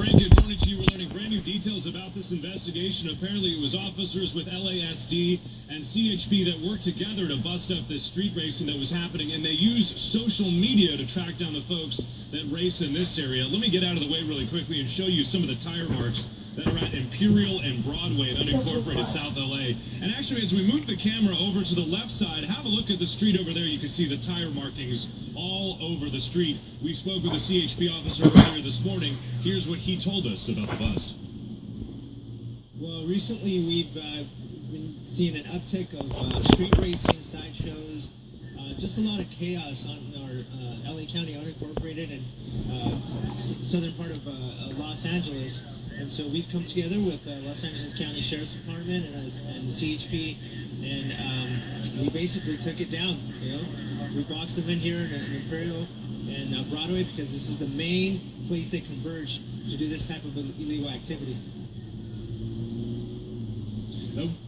Frank, good morning to you. We're learning brand new details about this investigation. Apparently it was officers with LASD and CHP that worked together to bust up this street racing that was happening, and they used social media to track down the folks that race in this area. Let me get out of the way really quickly and show you some of the tire marks that are at Imperial and Broadway in unincorporated South LA. And actually, as we move the camera over to the left side, have a look at the street over there. You can see the tire markings all over the street. We spoke with a CHP officer earlier this morning. Here's what he told us about the bust. Well, recently we've been seeing an uptick of street racing, sideshows, just a lot of chaos on our LA County unincorporated and southern part of Los Angeles. And so we've come together with Los Angeles County Sheriff's Department and the CHP, and we basically took it down. You know, we boxed them in here in Imperial and Broadway because this is the main place they converge to do this type of illegal activity.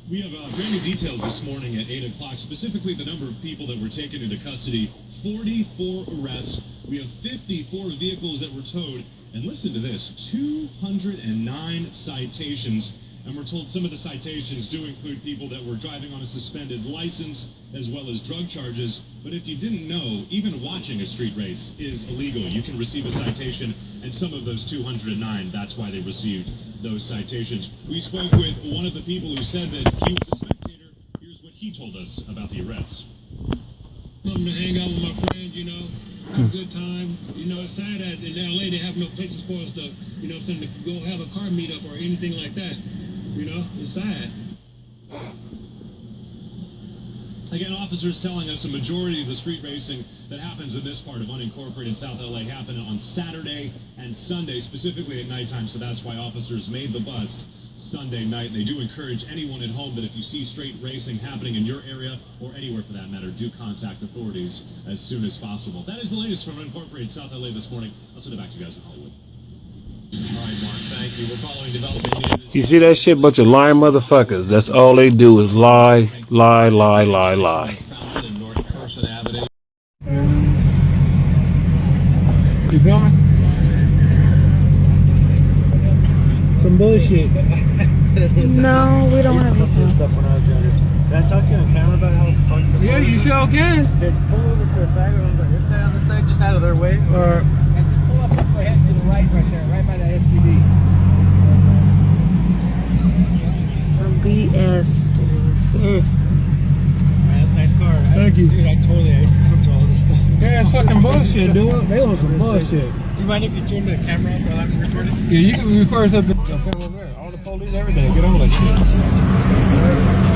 We have brand new details this morning at 8 o'clock, specifically the number of people that were taken into custody. 44 arrests. We have 54 vehicles that were towed. And listen to this, 209 citations. And we're told some of the citations do include people that were driving on a suspended license, as well as drug charges. But if you didn't know, even watching a street race is illegal. You can receive a citation, and some of those 209, that's why they received those citations. We spoke with one of the people who said that he was a spectator. Here's what he told us about the arrests. Come to hang out with my friends, you know, have a good time. You know, it's sad that in LA they have no places for us to, you know, to go have a car meetup or anything like that. You know, it's sad. Again, officers telling us a majority of the street racing that happens in this part of unincorporated South LA happened on Saturday and Sunday, specifically at nighttime, so that's why officers made the bust Sunday night. And they do encourage anyone at home that if you see street racing happening in your area, or anywhere for that matter, do contact authorities as soon as possible. That is the latest from unincorporated South LA this morning. I'll send it back to you guys in Hollywood. All right, Mark, thank you. We're following developing news. You see that shit? Bunch of lying motherfuckers. That's all they do is lie, lie, lie, lie, lie. You feel me? Some bullshit. No, we don't have a Stuff when I was younger. Can I talk to you on camera about how fun? Yeah, you sure can. Pull over to the side, or this guy on the side, just out of their way. Or and just pull up ahead to the right there, right by that SUV. some BS, dude. Seriously. Man, that's a nice car. Thank you. Dude, I used to come to all this stuff. Yeah, it's fucking bullshit, dude. They on some bullshit. Do you mind if you turn the camera off while I'm recording? Yeah, you can record something. All the police, everything. Get on that shit.